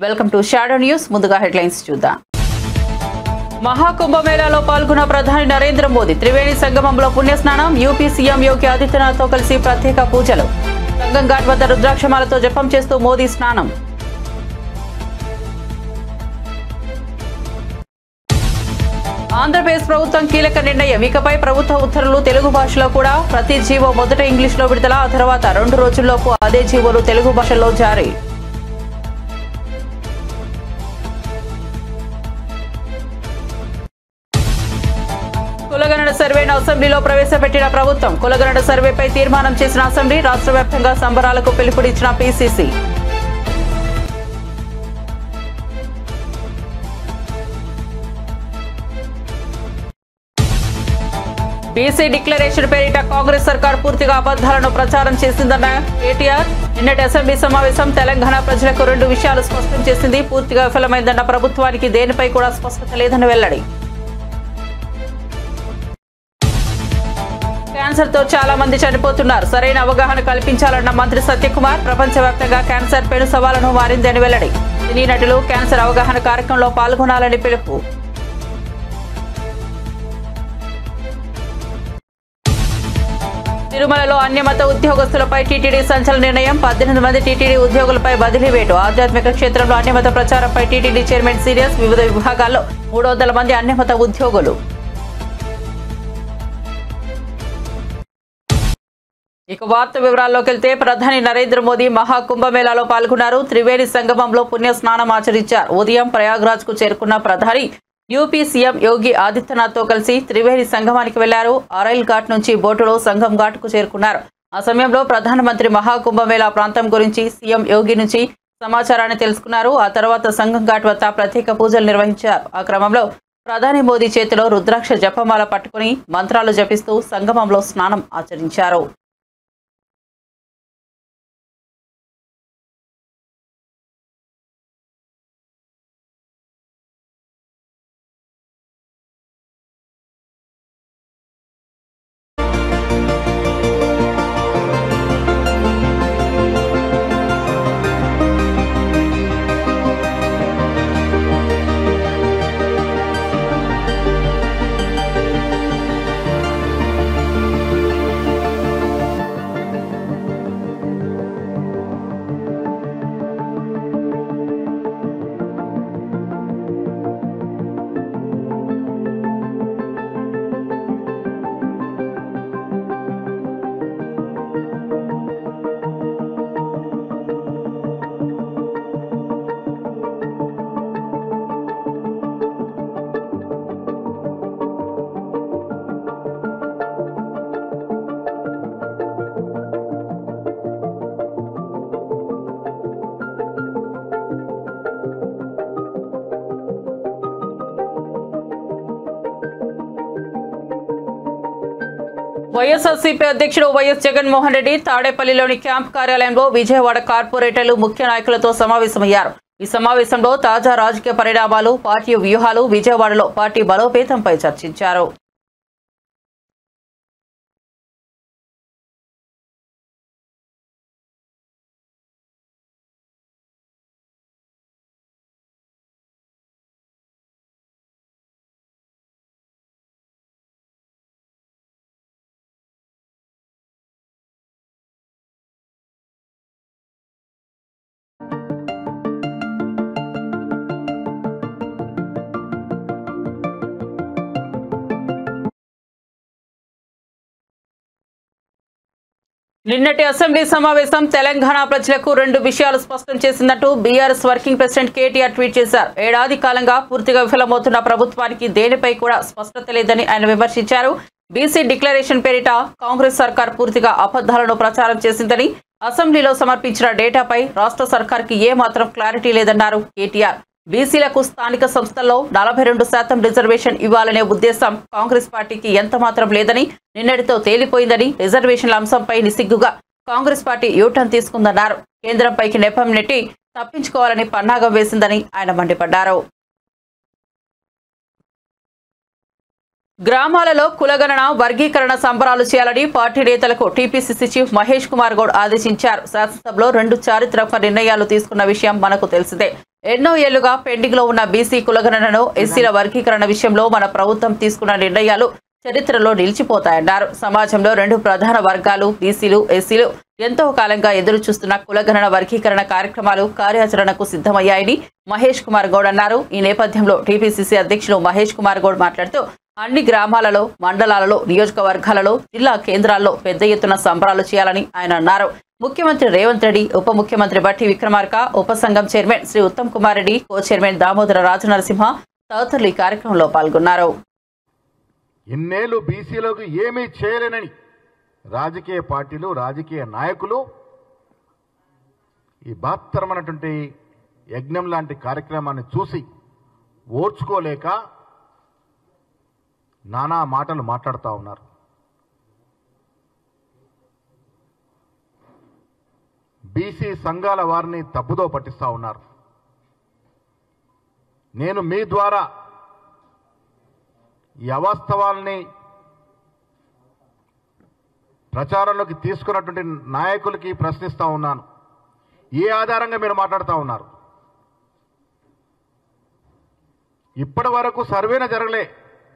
Welcome to shadow news. ముందుగా headlines చూద్దాం. మహాకుంభమేళాలో పాల్గొన్న ప్రధాని నరేంద్ర మోదీ త్రివేణి సంగమంలో పుణ్యస్నానం. యూపీ సీఎం యోగి ఆదిత్యనాథ్తో కలిసి ప్రత్యేక పూజలు. సంగం ఘాట్ వద్ద రుద్రాక్షమాలతో జపం చేస్తూ మోదీ స్నానం. ఆంధ్రప్రదేశ్ ప్రభుత్వం కీలక నిర్ణయం. ఇకపై ప్రభుత్వ ఉత్తర్వులు తెలుగు భాషలో కూడా. ప్రతి జీవో మొదట ఇంగ్లీష్లో విడుదల, ఆ తర్వాత 2 రోజుల్లోపు అదే జీవోలు తెలుగు భాషలో జారీ. కులగణన సర్వేను అసెంబ్లీలో ప్రవేశపెట్టిన ప్రభుత్వం. కులగణన సర్వేపై తీర్మానం చేసిన అసెంబ్లీ. రాష్ట్ర వ్యాప్తంగా సంబరాలకు పిలుపునిచ్చిన పీసీసీ. బీసీ డిక్లరేషన్ పేరిట కాంగ్రెస్ సర్కార్ పూర్తిగా అబద్దాలను ప్రచారం చేసిందన్న కేటీఆర్. నిన్నటి అసెంబ్లీ సమావేశం తెలంగాణ ప్రజలకు 2 విషయాలు స్పష్టం చేసింది. పూర్తిగా విఫలమైందన్న ప్రభుత్వానికి దేనిపై కూడా స్పష్టత లేదని వెల్లడి. క్యాన్సర్ తో చాలా మంది చనిపోతున్నారు. సరైన అవగాహన కల్పించాలన్న మంత్రి సత్యకుమార్. ప్రపంచవ్యాప్తంగా క్యాన్సర్ పెను సవాలును మారిందని వెల్లడి. సినీ నటులు క్యాన్సర్ అవగాహన కార్యక్రమంలో పాల్గొనాలని పిలుపు. తిరుమలలో అన్యమత ఉద్యోగస్తులపై టీటీడీ సంచలన నిర్ణయం. 18 మంది టీటీడీ ఉద్యోగులపై బదిలీ వేటు. ఆధ్యాత్మిక క్షేత్రంలో అన్యమత ప్రచారంపై టీటీడీ చైర్మన్ సీరియస్. వివిధ విభాగాల్లో 300 మంది అన్యమత ఉద్యోగులు. ఇక వార్త వివరాల్లోకి వెళ్తే, ప్రధాని నరేంద్ర మోదీ మహాకుంభమేళాలో పాల్గొన్నారు. త్రివేణి సంగమంలో పుణ్యస్నానం ఆచరించారు. ఉదయం ప్రయాగ్రాజ్ కు చేరుకున్న ప్రధాని యూపీ సీఎం యోగి ఆదిత్యనాథ్తో కలిసి త్రివేణి సంగమానికి వెళ్లారు. అరైల్ ఘాట్ నుంచి బోటులో సంగం ఘాట్ కు చేరుకున్నారు. ఆ సమయంలో ప్రధానమంత్రి మహాకుంభమేళా ప్రాంతం గురించి సీఎం యోగి నుంచి సమాచారాన్ని తెలుసుకున్నారు. ఆ తర్వాత సంగం ఘాట్ వద్ద ప్రత్యేక పూజలు నిర్వహించారు. ఆ క్రమంలో ప్రధాని మోదీ చేతిలో రుద్రాక్ష జపమాల పట్టుకుని మంత్రాలు జపిస్తూ సంగమంలో స్నానం ఆచరించారు. వైఎస్ఆర్సీపీ అధ్యక్షుడు వైఎస్ జగన్మోహన్ రెడ్డి తాడేపల్లిలోని క్యాంప్ కార్యాలయంలో విజయవాడ కార్పొరేటర్లు ముఖ్య నాయకులతో సమావేశమయ్యారు. ఈ సమావేశంలో తాజా రాజకీయ పరిణామాలు, పార్టీ వ్యూహాలు, విజయవాడలో పార్టీ బలోపేతంపై చర్చించారు. నిన్నటి అసెంబ్లీ సమావేశం తెలంగాణ ప్రజలకు 2 విషయాలు స్పష్టం చేసిందంటూ BRS working president KTR tweet చేశారు. ఏడాది కాలంగా పూర్తిగా విఫలమవుతున్న ప్రభుత్వానికి దేనిపై కూడా స్పష్టత లేదని ఆయన విమర్శించారు. బీసీ డిక్లరేషన్ పేరిట కాంగ్రెస్ సర్కార్ పూర్తిగా అబద్దాలను ప్రచారం చేసిందని, అసెంబ్లీలో సమర్పించిన డేటాపై రాష్ట్ర సర్కార్కి ఏమాత్రం క్లారిటీ లేదన్నారు కేటీఆర్. బీసీలకు స్థానిక సంస్థల్లో 42% రిజర్వేషన్ ఇవ్వాలనే ఉద్దేశం కాంగ్రెస్ పార్టీకి ఎంతమాత్రం లేదని, నిన్నటితో తేలిపోయిందని, రిజర్వేషన్ల అంశంపై నిస్సిగ్గుగా కాంగ్రెస్ పార్టీ యూటర్న్ తీసుకుందన్నారు. కేంద్రంపైకి నెపం నెట్టి తప్పించుకోవాలని పన్నాగం వేసిందని ఆయన మండిపడ్డారు. గ్రామాలలో కులగణన వర్గీకరణ సంబరాలు చేయాలని పార్టీ నేతలకు టీపీసీసీ చీఫ్ మహేష్ కుమార్ గౌడ్ ఆదేశించారు. శాసనసభలో 2 చారిత్రక నిర్ణయాలు తీసుకున్న విషయం మనకు తెలిసిందే. ఎన్నో ఏళ్లుగా పెండింగ్ లో ఉన్న బీసీ కులగణనను ఎస్సీల వర్గీకరణ విషయంలో మన ప్రభుత్వం తీసుకున్న నిర్ణయాలు చరిత్రలో నిలిచిపోతాయన్నారు. సమాజంలో రెండు ప్రధాన వర్గాలు బీసీలు, ఎస్సీలు ఎంతో కాలంగా ఎదురు చూస్తున్న కులగణన వర్గీకరణ కార్యక్రమాలు కార్యాచరణకు సిద్ధమయ్యాయని మహేష్ కుమార్ గౌడ్ అన్నారు. ఈ నేపథ్యంలో టీపీసీసీ అధ్యక్షులు మహేష్ కుమార్ గౌడ్ మాట్లాడుతూ అన్ని గ్రామాలలో, మండలాలలో, నియోజకవర్గాలలో, జిల్లా కేంద్రాల్లో పెద్ద ఎత్తున సంబరాలు చేయాలని ఆయన అన్నారు. ముఖ్యమంత్రి రేవంత్ రెడ్డి, ఉప ముఖ్యమంత్రి బట్టి విక్రమార్క, ఉపసంఘం chairman Shri Uttam Kumar Reddy, co chairman Damodara Rajanarasimha తదితరులు ఈ కార్యక్రమంలో పాల్గొన్నారు. ఇన్నేళ్లు బీసీలకు ఏమీ చేయలేనని రాజకీయ పార్టీలు, రాజకీయ నాయకులు ఈ బహత్తరమైనటువంటి యజ్ఞం లాంటి కార్యక్రమాన్ని చూసి ఓర్చుకోలేక నానా మాటలు మాట్లాడుతూ ఉన్నారు. బీసీ సంఘాల వారిని తప్పుదో పట్టిస్తూ ఉన్నారు. నేను మీ ద్వారా ఈ అవాస్తవాల్ని ప్రచారంలోకి తీసుకున్నటువంటి నాయకులకి ప్రశ్నిస్తూ ఉన్నాను. ఏ ఆధారంగా మీరు మాట్లాడుతూ ఉన్నారు? ఇప్పటి వరకు సర్వేనే జరగలే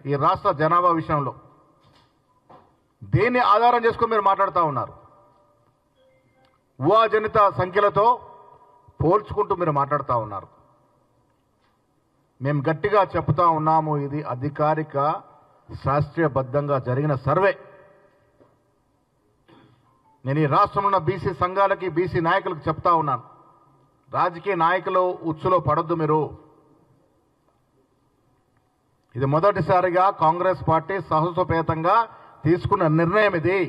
ఈ రాష్ట్ర జనాభా విషయంలో. దేన్ని ఆధారం చేసుకుని మీరు మాట్లాడుతూ ఉన్నారు? ఊహాజనిత సంఖ్యలతో పోల్చుకుంటూ మీరు మాట్లాడుతూ ఉన్నారు. మేము గట్టిగా చెప్తా ఉన్నాము, ఇది అధికారిక శాస్త్రీయబద్ధంగా జరిగిన సర్వే. నేను ఈ రాష్ట్రంలో ఉన్న బీసీ సంఘాలకి, బీసీ నాయకులకు చెప్తా ఉన్నాను, రాజకీయ నాయకులు ఉచ్చులో పడొద్దు మీరు. ఇది మొదటిసారిగా కాంగ్రెస్ పార్టీ సాహసోపేతంగా తీసుకున్న నిర్ణయం. ఇది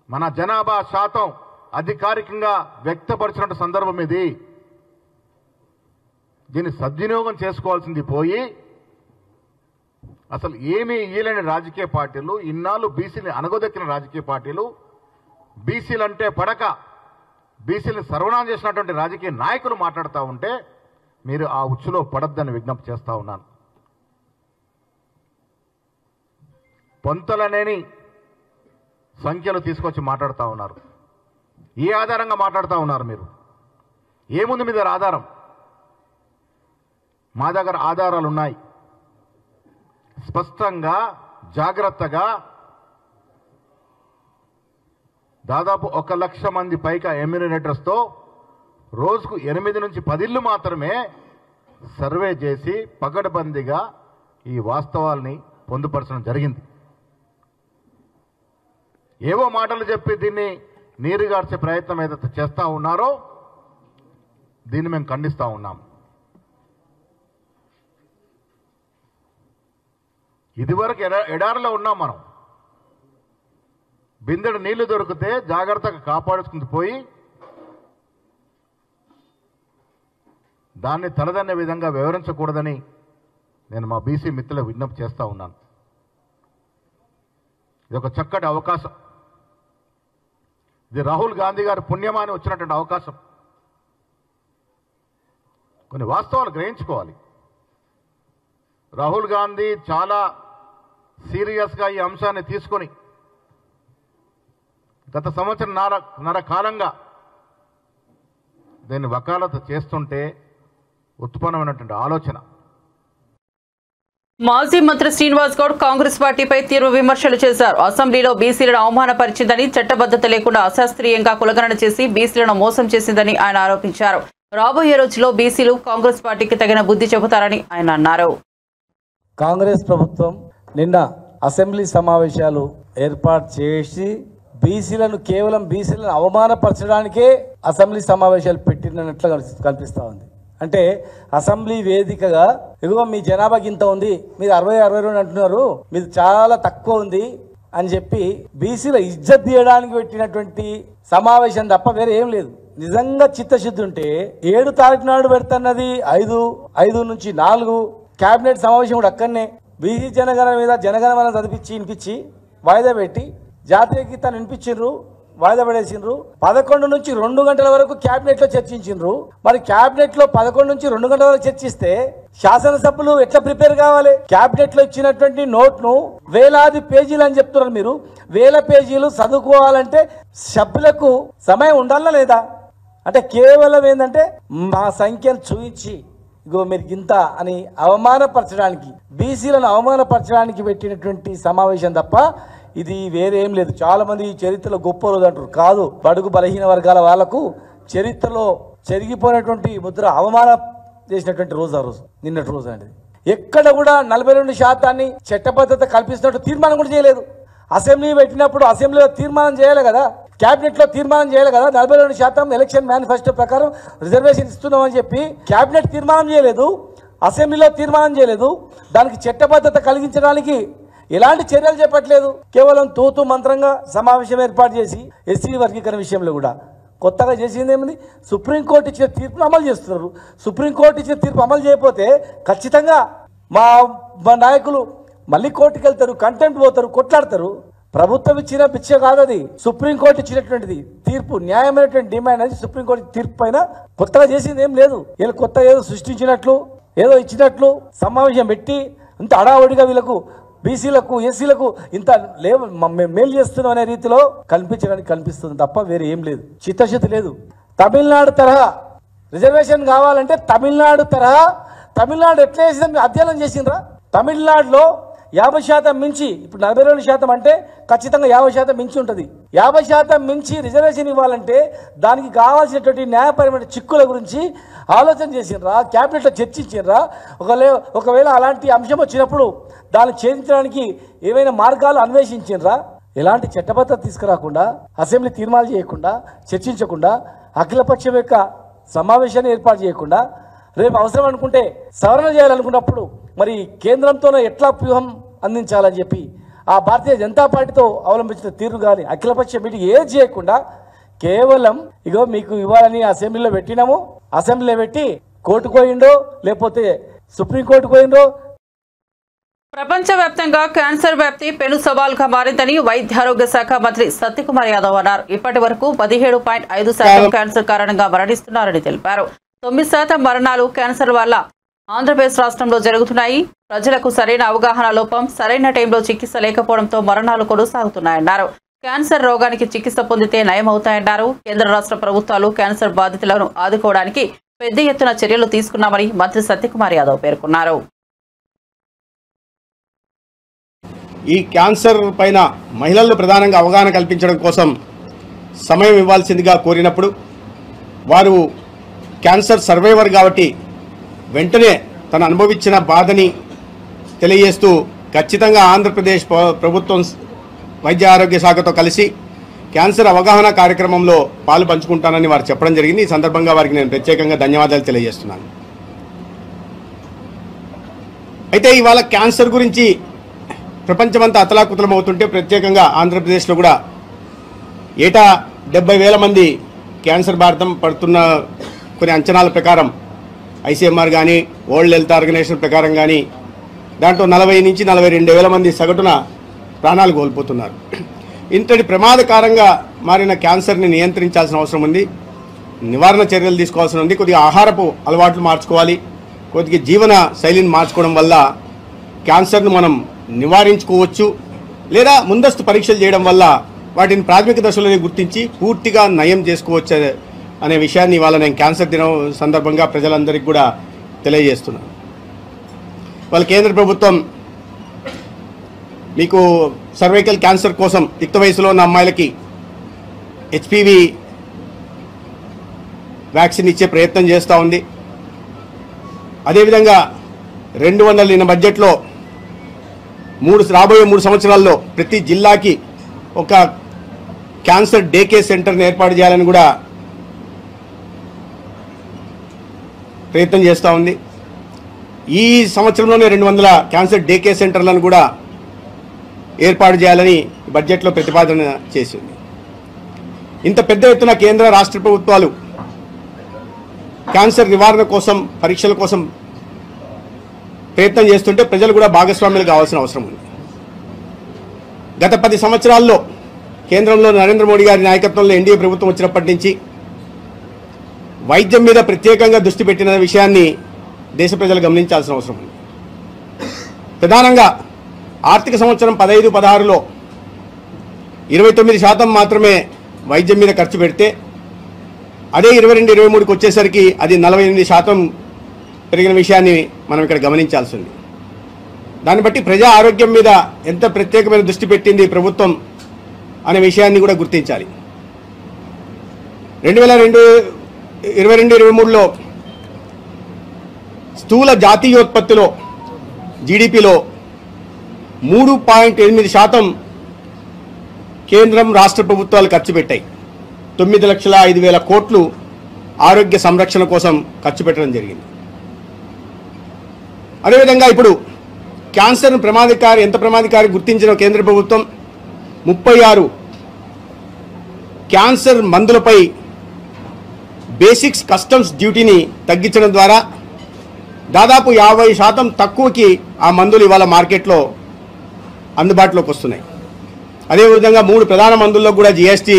మన జనాభా శాతం అధికారికంగా వ్యక్తపరిచిన సందర్భం. ఇది దీన్ని సద్వినియోగం చేసుకోవాల్సింది పోయి అసలు ఏమీ ఇయ్యలేని రాజకీయ పార్టీలు, ఇన్నాళ్ళు బీసీని అనగదొక్కిన రాజకీయ పార్టీలు, బీసీలంటే పడక బీసీని సర్వనాశనం చేసినటువంటి రాజకీయ నాయకులు మాట్లాడుతూ ఉంటే మీరు ఆ ఉచ్చులో పడద్దని విజ్ఞప్తి చేస్తూ ఉన్నాను. పొంతలనేని సంఖ్యలు తీసుకొచ్చి మాట్లాడుతూ ఉన్నారు. ఏ ఆధారంగా మాట్లాడుతూ ఉన్నారు మీరు? ఏముంది మీ దగ్గర ఆధారం? మా దగ్గర ఆధారాలు ఉన్నాయి. స్పష్టంగా, జాగ్రత్తగా దాదాపు 1,00,000 మంది పైగా ఎమ్యూనినేటర్స్తో రోజుకు 8 నుంచి 10 ఇళ్ళు మాత్రమే సర్వే చేసి పకడ్బందీగా ఈ వాస్తవాల్ని పొందుపరచడం జరిగింది. ఏవో మాటలు చెప్పి దీన్ని నీరుగార్చే ప్రయత్నం ఏదైతే చేస్తూ ఉన్నారో దీన్ని మేము ఖండిస్తూ ఉన్నాం. ఇదివరకు ఎడారిలో ఉన్నాం మనం. బిందెడు నీళ్లు దొరికితే జాగ్రత్తగా కాపాడుకుంటూ పోయి దాన్ని తలదన్నే విధంగా వివరించకూడదని నేను మా బీసీ మిత్రులకు విజ్ఞప్తి చేస్తూ ఉన్నాను. ఇది ఒక చక్కటి అవకాశం. ఇది రాహుల్ గాంధీ గారి పుణ్యమాని వచ్చినటువంటి అవకాశం. కొన్ని వాస్తవాలు గ్రహించుకోవాలి. రాహుల్ గాంధీ చాలా సీరియస్గా ఈ అంశాన్ని తీసుకొని గత సంవత్సరంన్నర కాలంగా దీన్ని వకాలత చేస్తుంటే ఉత్పన్నమైనటువంటి ఆలోచన. మాజీ మంత్రి శ్రీనివాస్ గౌడ్ కాంగ్రెస్ పార్టీపై తీవ్ర విమర్శలు చేశారు. అసెంబ్లీలో బీసీలను అవమానపరిచిందని, చట్టబద్ధత లేకుండా అశాస్త్రీయంగా కులగణన చేసి బీసీలను మోసం చేసిందని ఆయన ఆరోపించారు. రాబోయే రోజుల్లో బీసీలు కాంగ్రెస్ పార్టీకి తగిన బుద్ధి చెబుతారని ఆయన అన్నారు. కాంగ్రెస్ ప్రభుత్వం నిన్న అసెంబ్లీ సమావేశాలు ఏర్పాటు చేసి బీసీలను కేవలం బీసీలను అవమానపరచడానికే అసెంబ్లీ సమావేశాలు పెట్టినట్లు కనిపిస్తూ ఉంది. అంటే అసెంబ్లీ వేదికగా ఇదిగో మీ జనాభాకి ఇంత ఉంది, మీరు 60-62 అంటున్నారు, మీరు చాలా తక్కువ ఉంది అని చెప్పి బీసీల ఇజ్జత్ తీయడానికి పెట్టినటువంటి సమావేశం తప్ప వేరే ఏం లేదు. నిజంగా చిత్తశుద్ధి ఉంటే 7 తారీఖు నాడు పెడుతున్నది 5 నుంచి 4 కేబినెట్ సమావేశం కూడా అక్కడనే బీసీ జనగణన మీద జనగణమన వినిపించి వాయిదా పెట్టి జాతీయ గీతాన్ని వినిపించిండ్రు, వాయిదా పడేసిండ్రు. 11 నుంచి 2 గంటల వరకు క్యాబినెట్లో చర్చించిండ్రు. మరి క్యాబినెట్లో 11 నుంచి 2 గంటల వరకు చర్చిస్తే శాసనసభ్యులు ఎట్లా ప్రిపేర్ కావాలి? క్యాబినెట్లో ఇచ్చినటువంటి నోట్ను వేలాది పేజీలు అని చెప్తున్నారు మీరు. 1000 పేజీలు చదువుకోవాలంటే సభ్యులకు సమయం ఉండాలా లేదా? అంటే కేవలం ఏంటంటే మా సంఖ్యను చూపించి ఇగో మీరు ఇంత అని అవమానపరచడానికి, బీసీలను అవమానపరచడానికి పెట్టినటువంటి సమావేశం తప్ప ఇది వేరేం లేదు. చాలా మంది ఈ చరిత్రలో గొప్ప రోజు అంటారు. కాదు, బడుగు బలహీన వర్గాల వాళ్లకు చరిత్రలో చెరిగిపోయినటువంటి ముద్ర అవమానం చేసినటువంటి రోజు ఆ రోజు, నిన్నటి రోజు అనేది. ఎక్కడ కూడా 42% చట్టబద్ధత కల్పిస్తున్నట్టు తీర్మానం కూడా చేయలేదు. అసెంబ్లీ పెట్టినప్పుడు అసెంబ్లీలో తీర్మానం చేయాలి కదా, క్యాబినెట్ లో తీర్మానం చేయాలి కదా. 42% ఎలక్షన్ మేనిఫెస్టో ప్రకారం రిజర్వేషన్ ఇస్తున్నామని చెప్పి క్యాబినెట్ తీర్మానం చేయలేదు, అసెంబ్లీలో తీర్మానం చేయలేదు. దానికి చట్టబద్ధత కలిగించడానికి ఎలాంటి చర్యలు చేపట్టలేదు. కేవలం తూతు మంత్రంగా సమావేశం ఏర్పాటు చేసి ఎస్సీ వర్గీకరణ విషయంలో కూడా కొత్తగా చేసింది ఏమిటి? సుప్రీంకోర్టు ఇచ్చిన తీర్పును అమలు చేస్తున్నారు. సుప్రీంకోర్టు ఇచ్చిన తీర్పు అమలు చేయకపోతే ఖచ్చితంగా మా నాయకులు మళ్ళీ కోర్టుకు వెళ్తారు, కంటెంప్ట్ పోతారు, కొట్లాడతారు. ప్రభుత్వం ఇచ్చిన పిచ్చ కాదు అది, సుప్రీంకోర్టు ఇచ్చినటువంటిది తీర్పు, న్యాయమైనటువంటి డిమాండ్ అనేది సుప్రీంకోర్టు తీర్పు పైన కొత్తగా చేసింది ఏం లేదు. వీళ్ళు కొత్త ఏదో సృష్టించినట్లు ఏదో ఇచ్చినట్లు సమావేశం పెట్టి ఇంత అడావడిగా వీళ్ళకు బీసీలకు ఎస్సీలకు ఇంత మేలు చేస్తున్నాం అనే రీతిలో కనిపించడానికి కనిపిస్తుంది తప్ప వేరే ఏం లేదు. చిత్తశుద్ధి లేదు. తమిళనాడు తరహా రిజర్వేషన్ కావాలంటే తమిళనాడు తరహా, తమిళనాడు ఎట్లా చేసిందని అధ్యయనం చేసిండ్రా? తమిళనాడులో 50% మించి, ఇప్పుడు 42% అంటే ఖచ్చితంగా 50% మించి ఉంటుంది. 50% మించి రిజర్వేషన్ ఇవ్వాలంటే దానికి కావాల్సినటువంటి న్యాయపరమైన చిక్కుల గురించి ఆలోచన చేసిండ్రా? క్యాబినెట్లో చర్చించిండ్రా? ఒకవేళ అలాంటి అంశం వచ్చినప్పుడు దాన్ని ఛేదించడానికి ఏవైనా మార్గాలు అన్వేషించిండ్రా? ఎలాంటి చట్టబద్ధత తీసుకురాకుండా, అసెంబ్లీ తీర్మానాలు చేయకుండా, చర్చించకుండా, అఖిలపక్షం యొక్క సమావేశాన్ని ఏర్పాటు చేయకుండా, రేపు అవసరం అనుకుంటే సవరణ చేయాలనుకున్నప్పుడు మరి కేంద్రంతోనే ఎట్లా వ్యూహం అందించాలని చెప్పి ఆ భారతీయ జనతా పార్టీతో అవలంబించిన తీరు కానీ అఖిలపక్ష మీటింగ్ ఏది చేయకుండా కేవలం ఇగో మీకు ఇవ్వాలని అసెంబ్లీలో పెట్టినాము, అసెంబ్లీలో పెట్టి కోర్టుకు పోయిండో లేకపోతే సుప్రీంకోర్టుకు పోయిండో. ప్రపంచవ్యాప్తంగా క్యాన్సర్ వ్యాప్తి పెను సవాల్గా మారిందని వైద్యారోగ్య శాఖ మంత్రి సత్యకుమార్ యాదవ్ అన్నారు. ఇప్పటి వరకు 17.5% క్యాన్సర్ కారణంగా మరణిస్తున్నారని తెలిపారు. 9% మరణాలు క్యాన్సర్ వల్ల ఆంధ్రప్రదేశ్ రాష్ట్రంలో జరుగుతున్నాయి. ప్రజలకు సరైన అవగాహన లోపం, సరైన టైంలో చికిత్స లేకపోవడంతో మరణాలు కొనసాగుతున్నాయన్నారు. క్యాన్సర్ రోగానికి చికిత్స పొందితే నయమవుతాయన్నారు. కేంద్ర రాష్ట్ర ప్రభుత్వాలు క్యాన్సర్ బాధితులను ఆదుకోవడానికి పెద్ద ఎత్తున చర్యలు తీసుకున్నామని మంత్రి సత్యకుమార్ యాదవ్ పేర్కొన్నారు. ఈ క్యాన్సర్ పైన మహిళల్లో ప్రధానంగా అవగాహన కల్పించడం కోసం సమయం ఇవ్వాల్సిందిగా కోరినప్పుడు వారు క్యాన్సర్ సర్వైవర్ కాబట్టి వెంటనే తను అనుభవించిన బాధని తెలియజేస్తూ ఖచ్చితంగా ఆంధ్రప్రదేశ్ ప్రభుత్వం వైద్య ఆరోగ్య శాఖతో కలిసి క్యాన్సర్ అవగాహన కార్యక్రమంలో పాలు పంచుకుంటానని వారు చెప్పడం జరిగింది. ఈ సందర్భంగా వారికి నేను ప్రత్యేకంగా ధన్యవాదాలు తెలియజేస్తున్నాను. అయితే ఇవాళ క్యాన్సర్ గురించి ప్రపంచమంతా అతలాకుతలం అవుతుంటే ప్రత్యేకంగా ఆంధ్రప్రదేశ్లో కూడా ఏటా 70,000 మంది క్యాన్సర్ బారిన పడుతున్న కొన్ని అంచనాల ప్రకారం ICMR కానీ వరల్డ్ హెల్త్ ఆర్గనైజేషన్ ప్రకారం కానీ దాంట్లో 40 నుంచి 42,000 మంది సగటున ప్రాణాలు కోల్పోతున్నారు. ఇంతటి ప్రమాదకరంగా మారిన క్యాన్సర్ని నియంత్రించాల్సిన అవసరం ఉంది. నివారణ చర్యలు తీసుకోవాల్సి ఉంది. కొద్దిగా ఆహారపు అలవాట్లు మార్చుకోవాలి. కొద్దిగా జీవన శైలిని మార్చుకోవడం వల్ల క్యాన్సర్ను మనం నివారించుకోవచ్చు. లేదా ముందస్తు పరీక్షలు చేయడం వల్ల వాటిని ప్రాథమిక దశలోనే గుర్తించి పూర్తిగా నయం చేసుకోవచ్చు అనే విషయాన్ని ఇవాళ నేను క్యాన్సర్ దినం సందర్భంగా ప్రజలందరికీ కూడా తెలియజేస్తున్నాను. వాళ్ళ కేంద్ర ప్రభుత్వం మీకు సర్వైకల్ క్యాన్సర్ కోసం యుక్త వయసులో ఉన్న అమ్మాయిలకి HPV వ్యాక్సిన్ ఇచ్చే ప్రయత్నం చేస్తూ ఉంది. అదేవిధంగా 200 బడ్జెట్లో రాబోయే 3 సంవత్సరాల్లో ప్రతి జిల్లాకి ఒక క్యాన్సర్ డే కేర్ సెంటర్ని ఏర్పాటు చేయాలని కూడా ప్రయత్నం చేస్తూ ఉంది. ఈ సంవత్సరంలోనే 200 క్యాన్సర్ డే కేర్ సెంటర్లను కూడా ఏర్పాటు చేయాలని బడ్జెట్లో ప్రతిపాదన చేసింది. ఇంత పెద్ద ఎత్తున కేంద్ర రాష్ట్ర ప్రభుత్వాలు క్యాన్సర్ నివారణ కోసం పరీక్షల కోసం ప్రయత్నం చేస్తుంటే ప్రజలు కూడా భాగస్వాములు కావాల్సిన అవసరం ఉంది. గత 10 సంవత్సరాల్లో కేంద్రంలో నరేంద్ర మోడీ గారి నాయకత్వంలో ఎన్డీఏ ప్రభుత్వం వచ్చినప్పటి నుంచి వైద్యం మీద ప్రత్యేకంగా దృష్టి పెట్టిన విషయాన్ని దేశ ప్రజలు గమనించాల్సిన అవసరం ఉంది. ప్రధానంగా ఆర్థిక సంవత్సరం 15-16లో 29% మాత్రమే వైద్యం మీద ఖర్చు పెడితే అదే 22-23కి వచ్చేసరికి అది 48% పెరిగిన విషయాన్ని మనం ఇక్కడ గమనించాల్సి ఉంది. దాన్ని బట్టి ప్రజా ఆరోగ్యం మీద ఎంత ప్రత్యేకమైన దృష్టి పెట్టింది ప్రభుత్వం అనే విషయాన్ని కూడా గుర్తించాలి. 2022-23లో స్థూల జాతీయోత్పత్తిలో జీడిపిలో 3.8% కేంద్రం రాష్ట్ర ప్రభుత్వాలు ఖర్చు పెట్టాయి. 9,05,000 కోట్లు ఆరోగ్య సంరక్షణ కోసం ఖర్చు పెట్టడం జరిగింది. అదేవిధంగా ఇప్పుడు క్యాన్సర్ ఎంత ప్రమాదకారి గుర్తించిన కేంద్ర ప్రభుత్వం 36 క్యాన్సర్ మందులపై బేసిక్స్ కస్టమ్స్ డ్యూటీని తగ్గించడం ద్వారా దాదాపు 50% తక్కువకి ఆ మందులు ఇవాళ మార్కెట్లో అందుబాటులోకి వస్తున్నాయి. అదేవిధంగా 3 ప్రధాన మందుల్లో కూడా జీఎస్టీ.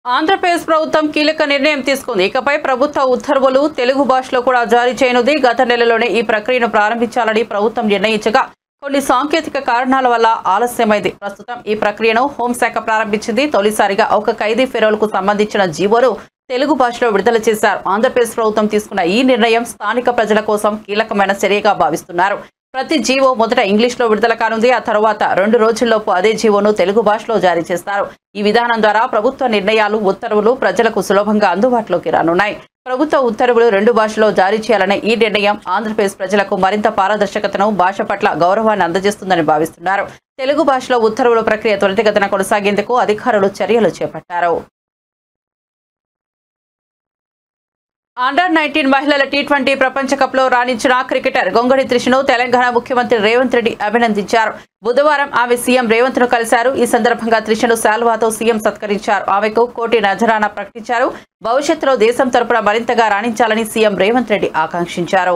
ఆంధ్రప్రదేశ్ ప్రభుత్వం కీలక నిర్ణయం తీసుకుంది. ఇకపై ప్రభుత్వ ఉత్తర్వులు తెలుగు భాషలో కూడా జారీ చేయనుంది. గత నెలలోనే ఈ ప్రక్రియను ప్రారంభించాలని ప్రభుత్వం నిర్ణయించగా కొన్ని సాంకేతిక కారణాల వల్ల ఆలస్యమైంది. ప్రస్తుతం ఈ ప్రక్రియను హోంశాఖ ప్రారంభించింది. తొలిసారిగా ఒక ఖైదీ ఫెరోల్కు సంబంధించిన జీవోను తెలుగు భాషలో విడుదల చేశారు. ఆంధ్రప్రదేశ్ ప్రభుత్వం తీసుకున్న ఈ నిర్ణయం స్థానిక ప్రజల కోసం కీలకమైన చర్యగా భావిస్తున్నారు. ప్రతి జీవో మొదట ఇంగ్లీష్లో విడుదల కానుంది. ఆ తర్వాత 2 రోజుల్లోపు అదే జీవోను తెలుగు భాషలో జారీ చేస్తారు. ఈ విధానం ద్వారా ప్రభుత్వ నిర్ణయాలు, ఉత్తర్వులు ప్రజలకు సులభంగా అందుబాటులోకి రానున్నాయి. ప్రభుత్వ ఉత్తర్వులు 2 భాషలో జారీ చేయాలనే ఈ నిర్ణయం ఆంధ్రప్రదేశ్ ప్రజలకు మరింత పారదర్శకతను, భాష పట్ల గౌరవాన్ని అందజేస్తుందని భావిస్తున్నారు. తెలుగు భాషలో ఉత్తర్వుల ప్రక్రియ త్వరితగతిన కొనసాగేందుకు అధికారులు చర్యలు చేపట్టారు. అండర్-19 మహిళల T20 ప్రపంచ కప్ లో రాణించిన క్రికెటర్ గొంగడి త్రిషను తెలంగాణ ముఖ్యమంత్రి రేవంత్ రెడ్డి అభినందించారు. బుధవారం ఆమె సీఎం రేవంత్ ను కలిశారు. ఈ సందర్భంగా త్రిషను శాల్వాతో సీఎం సత్కరించారు. ఆమెకు కోటి నజరానా ప్రకటించారు. భవిష్యత్తులో దేశం తరపున మరింతగా రాణించాలని సీఎం రేవంత్ రెడ్డి ఆకాంక్షించారు.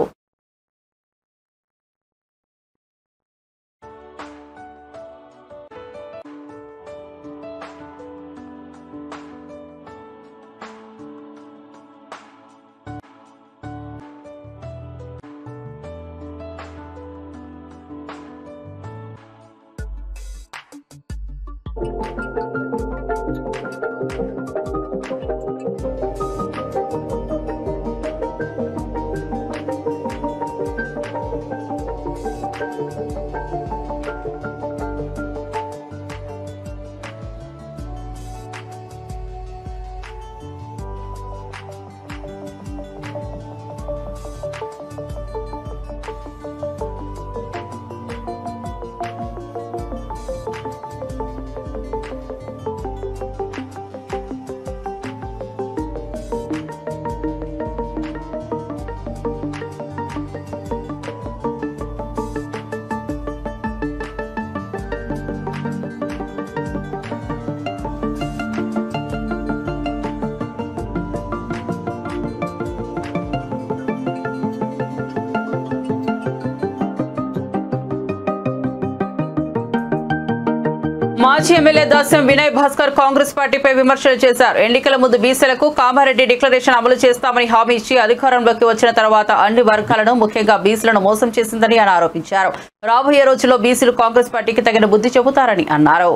మాజీ ఎమ్మెల్యే దాస్యం వినయ్ భాస్కర్ కాంగ్రెస్ పార్టీపై విమర్శలు చేశారు. ఎన్నికల ముందు బీసీలకు కామారెడ్డి డిక్లరేషన్ అమలు చేస్తామని హామీ ఇచ్చి అధికారంలోకి వచ్చిన తర్వాత అన్ని వర్గాలను, ముఖ్యంగా బీసీలను మోసం చేసిందని ఆయన ఆరోపించారు. రాబోయే రోజుల్లో బీసీలు కాంగ్రెస్ పార్టీకి తగిన బుద్ధి చెబుతారని అన్నారు.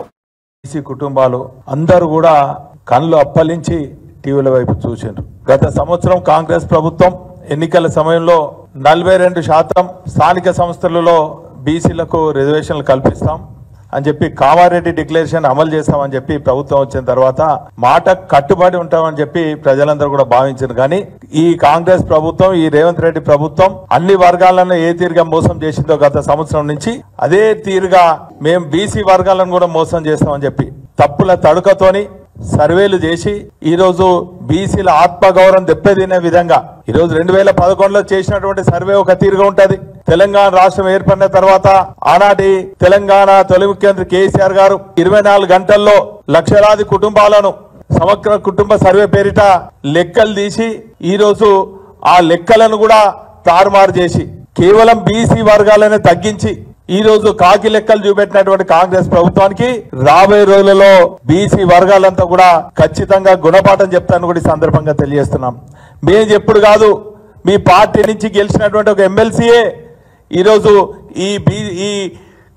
బీసీ కుటుంబాలు అందరూ కూడా కళ్ళు అప్పలించి టీవీల వైపు చూసిండ్రు. గత సంవత్సరం కాంగ్రెస్ ప్రభుత్వం ఎన్నికల సమయంలో 42% స్థానిక సంస్థలలో బీసీలకు రిజర్వేషన్లు కల్పిస్తాం అని చెప్పి, కామారెడ్డి డిక్లరేషన్ అమలు చేస్తామని చెప్పి ప్రభుత్వం వచ్చిన తర్వాత మాట కట్టుబడి ఉంటామని చెప్పి ప్రజలందరూ కూడా భావించారు. కానీ ఈ కాంగ్రెస్ ప్రభుత్వం, ఈ రేవంత్ రెడ్డి ప్రభుత్వం అన్ని వర్గాలను ఏ తీరుగా మోసం చేసిందో గత సంవత్సరం నుంచి అదే తీరుగా మేము బీసీ వర్గాలను కూడా మోసం చేస్తామని చెప్పి తప్పుల తడుకతోని సర్వేలు చేసి ఈ రోజు బీసీల ఆత్మగౌరవం దెబ్బతినే విధంగా ఈ రోజు 2011లో చేసినటువంటి సర్వే ఒక తీరుగా ఉంటది. తెలంగాణ రాష్ట్రం ఏర్పడిన తర్వాత ఆనాటి తెలంగాణ తొలి ముఖ్యమంత్రి కేసీఆర్ గారు 24 గంటల్లో లక్షలాది కుటుంబాలను సమగ్ర కుటుంబ సర్వే పేరిట లెక్కలు తీసి ఈ రోజు ఆ లెక్కలను కూడా తారుమారు చేసి కేవలం బీసీ వర్గాలనే తగ్గించి ఈ రోజు కాకి లెక్కలు చూపెట్టినటువంటి కాంగ్రెస్ ప్రభుత్వానికి రాబోయే రోజులలో బీసీ వర్గాలంతా కూడా ఖచ్చితంగా గుణపాఠం చెప్తాను కూడా ఈ సందర్భంగా తెలియజేస్తున్నాం. మేము చెప్పుడు కాదు, మీ పార్టీ నుంచి గెలిచినటువంటి ఒక ఎమ్మెల్సీయే ఈరోజు ఈ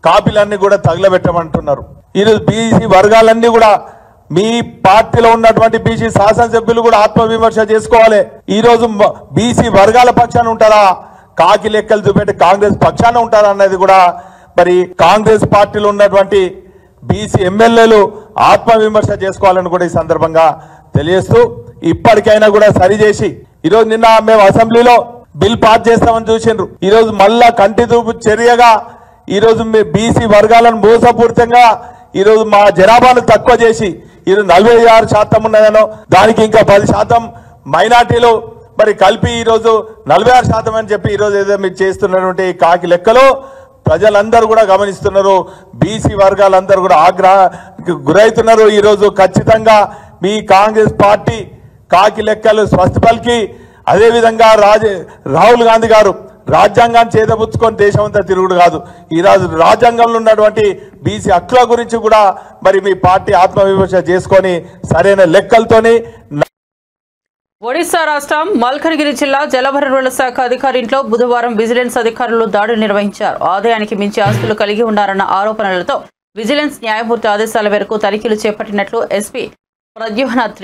కాపీలన్నీ కూడా తగలబెట్టమంటున్నారు. ఈరోజు బీసీ వర్గాలన్నీ కూడా మీ పార్టీలో ఉన్నటువంటి బీసీ శాసనసభ్యులు కూడా ఆత్మవిమర్శ చేసుకోవాలి. ఈ రోజు బీసీ వర్గాల పక్షాన ఉంటారా, కాకి లెక్కలు చూపెట్టి కాంగ్రెస్ పక్షాన ఉంటారా అన్నది కూడా మరి కాంగ్రెస్ పార్టీలో ఉన్నటువంటి బీసీ ఎమ్మెల్యేలు ఆత్మవిమర్శ చేసుకోవాలని కూడా ఈ సందర్భంగా తెలియజేస్తూ, ఇప్పటికైనా కూడా సరిచేసి ఈరోజు నిన్న మేము అసెంబ్లీలో బిల్ పాస్ చేస్తామని చూసిండ్రు. ఈరోజు మళ్ళా కంటి చూపు చర్యగా ఈరోజు బీసీ వర్గాలను మోసపూరితంగా ఈరోజు మా జనాభాను తక్కువ చేసి ఈరోజు 46% ఉన్నదనో దానికి ఇంకా 10% మైనార్టీలు మరి కలిపి ఈరోజు 46% అని చెప్పి ఈరోజు ఏదో మీరు చేస్తున్నటువంటి కాకి లెక్కలు ప్రజలందరూ కూడా గమనిస్తున్నారు. బీసీ వర్గాలందరూ కూడా ఆగ్రహానికి గురవుతున్నారు. ఈరోజు ఖచ్చితంగా మీ కాంగ్రెస్ పార్టీ కాకి లెక్కలు స్వస్థపలికి, అదేవిధంగా రాహుల్ గాంధీ గారు రాజ్యాంగాన్ని చేదపుచ్చుకొని దేశం అంతా తిరుగుడు కాదు, ఈ రోజు రాజ్యాంగంలో ఉన్నటువంటి బీసీ హక్కుల గురించి కూడా మరి మీ పార్టీ ఆత్మవిమర్శ చేసుకొని సరైన లెక్కలతోని. ఒడిశా రాష్ట్రం మల్కనగిరి జిల్లా జలవనరుల శాఖ అధికారి ఇంట్లో బుధవారం విజిలెన్స్ అధికారులు దాడులు నిర్వహించారు. ఆదాయానికి మించి ఆస్తులు కలిగి ఉన్నారన్న ఆరోపణలతో విజిలెన్స్ న్యాయమూర్తి ఆదేశాల మేరకు తనిఖీలు చేపట్టినట్లు ఎస్పీ ప్రద్యుమ్నాథ్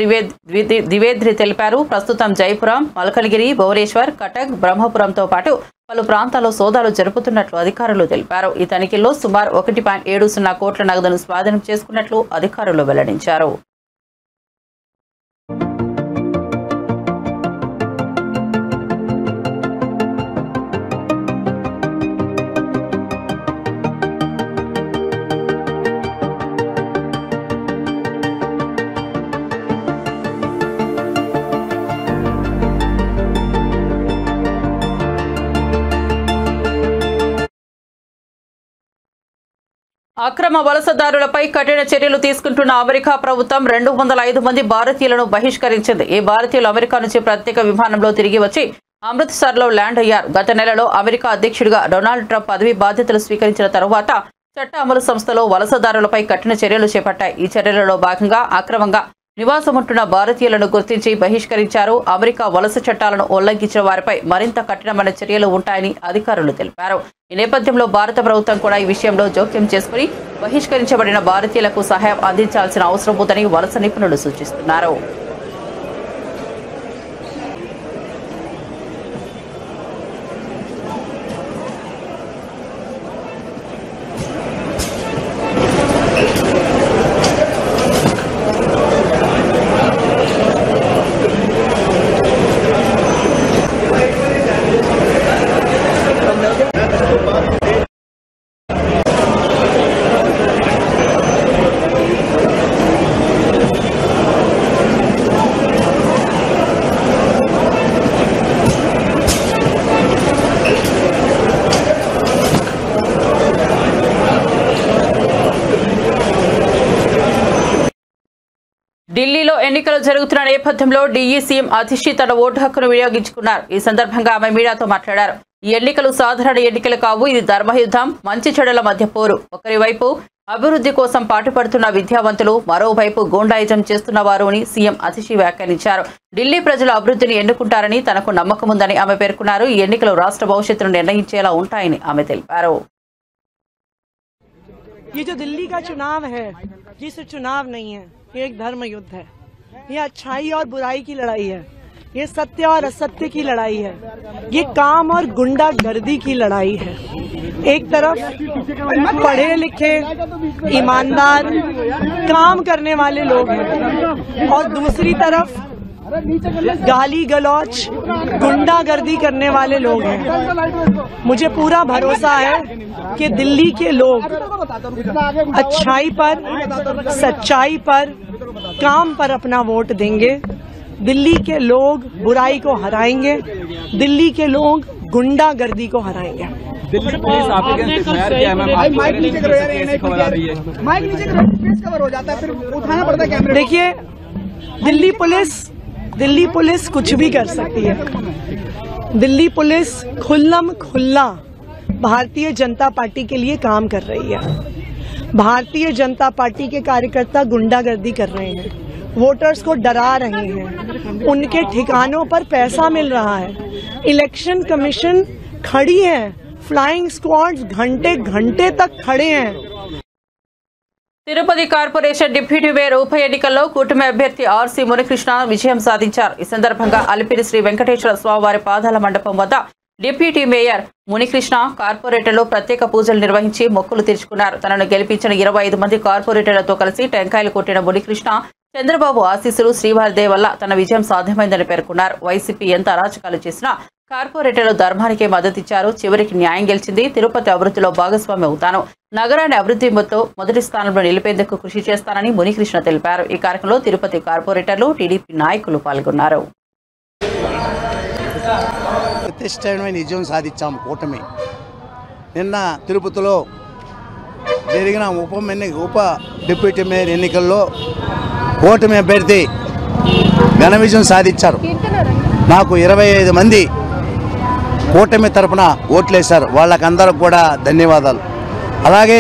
ద్వివేది తెలిపారు. ప్రస్తుతం జైపురం, మల్కనగిరి, భువనేశ్వర్, కటక్, బ్రహ్మపురంతో పాటు పలు ప్రాంతాల్లో సోదాలు జరుపుతున్నట్లు అధికారులు తెలిపారు. ఈ తనిఖీల్లో సుమారు 1.70 కోట్ల నగదును స్వాధీనం చేసుకున్నట్లు అధికారులు వెల్లడించారు. అక్రమ వలసదారులపై కఠిన చర్యలు తీసుకుంటున్న అమెరికా ప్రభుత్వం 205 మంది భారతీయులను బహిష్కరించింది. ఈ భారతీయులు అమెరికా నుంచి ప్రత్యేక విమానంలో తిరిగి వచ్చి అమృత్సర్లో ల్యాండ్ అయ్యారు. గత నెలలో అమెరికా అధ్యక్షుడిగా డొనాల్డ్ ట్రంప్ పదవి బాధ్యతలు స్వీకరించిన తరువాత చట్ట అమలు సంస్థలో వలసదారులపై కఠిన చర్యలు చేపట్టాయి. ఈ చర్యలలో భాగంగా అక్రమంగా నివాసముంటున్న భారతీయులను గుర్తించి బహిష్కరించారు. అమెరికా వలస చట్టాలను ఉల్లంఘించిన వారిపై మరింత కఠినమైన చర్యలు ఉంటాయని అధికారులు తెలిపారు. ఈ నేపథ్యంలో భారత ప్రభుత్వం కూడా ఈ విషయంలో జోక్యం చేసుకుని బహిష్కరించబడిన భారతీయులకు సహాయం అందించాల్సిన అవసరం ఉందని వలస నిపుణులు సూచిస్తున్నారు. ఢిల్లీలో ఎన్నికలు జరుగుతున్న నేపథ్యంలో ఢిల్లీ సీఎం అతిషి తన ఓటు హక్కును వినియోగించుకున్నారు. ఈ సందర్భంగా ఆమె మీడియాతో మాట్లాడారు. ఈ ఎన్నికలు సాధారణ ఎన్నికలు కావు, ఇది ధర్మయుద్ధం, మంచి చెడుల మధ్య పోరు. ఒకరి వైపు అభివృద్ధి కోసం పాటుపడుతున్న విద్యావంతులు, మరోవైపు గూండాయిజం చేస్తున్న వారు అని సీఎం అతిషి వ్యాఖ్యానించారు. ఢిల్లీ ప్రజలు అభివృద్ధిని ఎన్నుకుంటారని తనకు నమ్మకం ఉందని ఆమె పేర్కొన్నారు. ఈ ఎన్నికలు రాష్ట్ర భవిష్యత్తును నిర్ణయించేలా ఉంటాయని ఆమె తెలిపారు. ये जो दिल्ली का चुनाव है, ये सिर्फ चुनाव नहीं है, ये एक धर्म युद्ध है. ये अच्छाई और बुराई की लड़ाई है, ये सत्य और असत्य की लड़ाई है, ये काम और गुंडागर्दी की लड़ाई है. एक तरफ पढ़े लिखे, ईमानदार, काम करने वाले लोग हैं और दूसरी तरफ गाली गलौच, गुंडागर्दी करने वाले लोग हैं. मुझे पूरा भरोसा है कि दिल्ली के लोग अच्छाई पर, सच्चाई पर, काम पर अपना वोट देंगे. दिल्ली के लोग बुराई को हराएंगे, दिल्ली के लोग गुंडागर्दी को हराएंगे. दिल्ली पुलिस आपके माइक नीचे करो यार, माइक नीचे करो, फेस कवर हो जाता है, फिर उठाना पड़ता है कैमरे. देखिए, दिल्ली पुलिस कुछ भी कर सकती है. दिल्ली पुलिस खुल्लम खुल्ला भारतीय जनता पार्टी के लिए काम कर रही है. भारतीय जनता पार्टी के कार्यकर्ता गुंडागर्दी कर रहे हैं, वोटर्स को डरा रहे हैं, उनके ठिकानों पर पैसा मिल रहा है. इलेक्शन कमीशन खड़ी है, फ्लाइंग स्क्वाड्स घंटे घंटे तक खड़े हैं. తిరుపతి కార్పొరేషన్ డిప్యూటీ మేయర్ ఉప ఎన్నికల్లో కూటమి అభ్యర్థి ఆర్సీ మునికృష్ణ విజయం సాధించారు. ఈ సందర్భంగా అలిపిరి శ్రీ వెంకటేశ్వర స్వామివారి పాదాల మండపం వద్ద డిప్యూటీ మేయర్ మునికృష్ణ కార్పొరేటర్లు ప్రత్యేక పూజలు నిర్వహించి మొక్కులు తీర్చుకున్నారు. తనను గెలిపించిన 25 మంది కార్పొరేటర్లతో కలిసి టెంకాయలు కొట్టిన మునికృష్ణ చంద్రబాబు ఆశీస్సులు శ్రీవారి దయ వల్ల తన విజయం సాధ్యమైందని పేర్కొన్నారు. వైసీపీ ఎంత అరాచకాలు చేసినా కార్పొరేటర్లు ధర్మానికే మద్దతిచ్చారు. చివరికి న్యాయం గెలిచింది. తిరుపతి అభివృద్ధిలో భాగస్వామి అవుతాను. నగరాన్ని అభివృద్ధితో మొదటి స్థానంలో నిలిపేందుకు కృషి చేస్తానని మునికృష్ణ తెలిపారు. ఈ కార్యక్రమంలో తిరుపతి కార్పొరేటర్లు, టీడీపీ నాయకులు పాల్గొన్నారు. ప్రతిష్టమైన విజయం సాధించాము కూటమి. నిన్న తిరుపతిలో జరిగిన ఉప డిప్యూటీ మేయర్ ఎన్నికల్లో కూటమి అభ్యర్థి ఘన విజయం సాధించారు. నాకు 25 మంది కూటమి తరఫున ఓట్లేశారు. వాళ్ళకందరికి కూడా ధన్యవాదాలు. అలాగే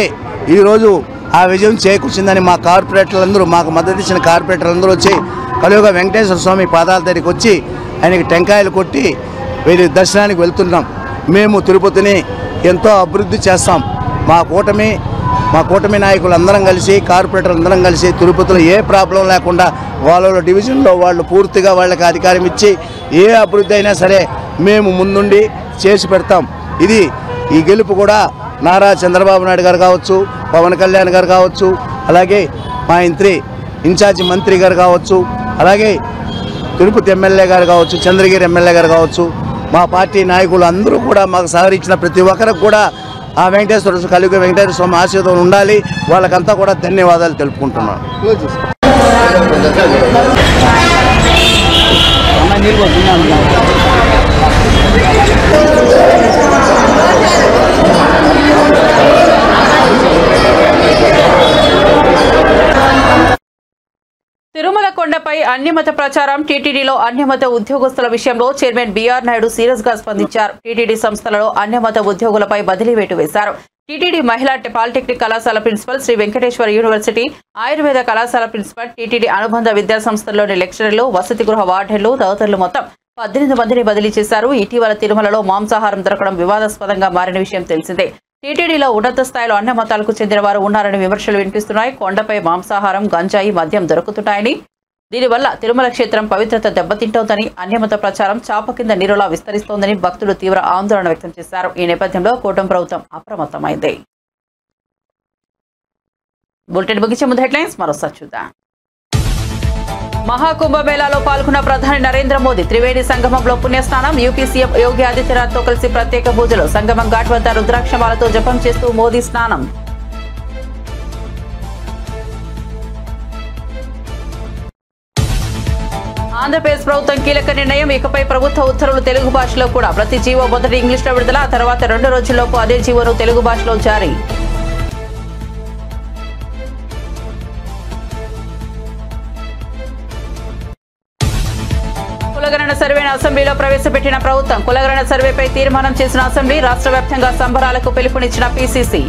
ఈరోజు ఆ విజయం చేకూర్చిందని మా కార్పొరేటర్లందరూ, మాకు మద్దతు ఇచ్చిన కార్పొరేటర్లందరూ వచ్చి కలియుగ వెంకటేశ్వర స్వామి పాదాల దగ్గరికి వచ్చి ఆయనకి టెంకాయలు కొట్టి వీరి దర్శనానికి వెళ్తున్నాం. మేము తిరుపతిని ఎంతో అభివృద్ధి చేస్తాం. మా కూటమి నాయకులు అందరం కలిసి, కార్పొరేటర్లు అందరం కలిసి తిరుపతిలో ఏ ప్రాబ్లం లేకుండా వాళ్ళ డివిజన్లో వాళ్ళు పూర్తిగా వాళ్ళకి అధికారం ఇచ్చి ఏ అభివృద్ధి అయినా సరే మేము ముందుండి చేసి పెడతాం. ఈ గెలుపు కూడా నారా చంద్రబాబు నాయుడు గారు కావచ్చు, పవన్ కళ్యాణ్ గారు కావచ్చు, అలాగే మా ఇన్ఛార్జి మంత్రి గారు కావచ్చు, అలాగే తిరుపతి ఎమ్మెల్యే గారు కావచ్చు, చంద్రగిరి ఎమ్మెల్యే గారు కావచ్చు, మా పార్టీ నాయకులు అందరూ కూడా మాకు సహకరించిన ప్రతి ఒక్కరికి కూడా ఆ కలియుగ వెంకటేశ్వర స్వామి ఆశీర్వాదం ఉండాలి. వాళ్ళకంతా కూడా ధన్యవాదాలు తెలుపుకుంటున్నాను. తిరుమల కొండపై అన్యమత ప్రచారం. టీటీడీలో అన్యమత ఉద్యోగస్తుల విషయంలో చైర్మన్ బీఆర్ నాయుడు సీరియస్ గా స్పందించారు. టీటీడీ సంస్థలలో అన్యమత ఉద్యోగులపై బదిలీ వేటు వేశారు. టీటీడీ మహిళా పాలిటెక్నిక్ కళాశాల ప్రిన్సిపల్, శ్రీ వెంకటేశ్వర యూనివర్సిటీ ఆయుర్వేద కళాశాల ప్రిన్సిపల్, టీటీడీ అనుబంధ విద్యా సంస్థల్లోని లెక్చరర్లు, వసతి గృహ వార్డెన్లు తదితరులు మొత్తం 18 మందిని బదిలీ చేశారు. ఇటీవల తిరుమలలో మాంసాహారం దొరకడం వివాదాస్పదంగా మారిన విషయం తెలిసిందే. టీటీడీలో ఉన్నత స్థాయిలో అన్ని మతాలకు చెందిన వారు ఉన్నారని విమర్శలు వినిపిస్తున్నాయి. కొండపై మాంసాహారం, గంజాయి, మద్యం దొరుకుతుంటాయని, దీనివల్ల తిరుమల క్షేత్రం పవిత్రత దెబ్బతింటోందని, అన్యమత ప్రచారం చాప కింద నీరులా విస్తరిస్తోందని భక్తులు తీవ్ర ఆందోళన వ్యక్తం చేశారు. ఈ నేపథ్యంలో కూటమి ప్రభుత్వం అప్రమత్తమైంది. బులెటిన్ ముగించే ముందు హెడ్లైన్స్ మరోసారి చూద్దాం. మహాకుంభమేళాలో పాల్గొన్న ప్రధాని నరేంద్ర మోదీ త్రివేణి సంగమంలో పుణ్యస్నానం. యూపీ సీఎం యోగి ఆదిత్యనాథ్తో కలిసి ప్రత్యేక పూజలు. సంగమం ఘాట్ వద్ద రుద్రాక్షమాలతో జపం చేస్తూ మోదీ స్నానం. ఆంధ్రప్రదేశ్ ప్రభుత్వం కీలక నిర్ణయం. ఇకపై ప్రభుత్వ ఉత్తర్వులు తెలుగు భాషలో కూడా. ప్రతి జీవో మొదటి ఇంగ్లీష్లో విడుదల, ఆ తర్వాత 2 రోజుల్లోపు అదే జీవోను తెలుగు భాషలో జారీ. కులగణన సర్వేను అసెంబ్లీలో ప్రవేశపెట్టిన ప్రభుత్వం. కులగణన సర్వేపై తీర్మానం చేసిన అసెంబ్లీ. రాష్ట్ర వ్యాప్తంగా సంబరాలకు పిలుపునిచ్చిన పీసీసీ.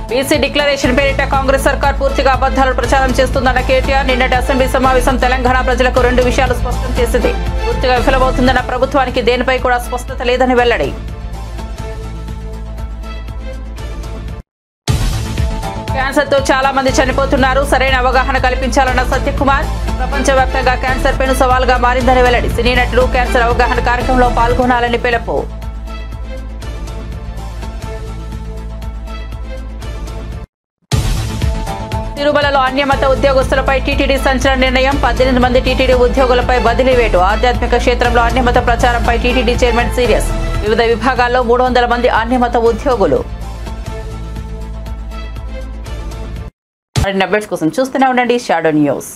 బీసీ డిక్లరేషన్ పేరిట కాంగ్రెస్ సర్కార్ పూర్తిగా అబద్దాలు ప్రచారం చేస్తుందన్న కేటీఆర్. నిన్నటి అసెంబ్లీ సమావేశం తెలంగాణ ప్రజలకు 2 విషయాలు స్పష్టం చేసింది. పూర్తిగా విఫలమవుతుందన్న ప్రభుత్వానికి దేనిపై కూడా స్పష్టత లేదని వెల్లడి. క్యాన్సర్తో చాలా మంది చనిపోతున్నారు, సరైన అవగాహన కల్పించాలన్న సత్యకుమార్. ప్రపంచవ్యాప్తంగా క్యాన్సర్ పెను సవాల్గా మారిందని వెల్లడి. సినీ నటులు క్యాన్సర్ అవగాహన కార్యక్రమంలో పాల్గొనాలని పిలుపు. తిరుమలలో అన్యమత ఉద్యోగస్తులపై టీటీడీ సంచలన నిర్ణయం. 18 మంది టీటీడీ ఉద్యోగులపై బదిలీ వేటు. ఆధ్యాత్మిక క్షేత్రంలో అన్యమత ప్రచారంపై టీటీడీ చైర్మన్ సీరియస్. వివిధ విభాగాల్లో 300 మంది అన్యమత ఉద్యోగులు. మరిన్ని అప్డేట్స్ కోసం చూస్తూనే ఉండండి షాడో న్యూస్.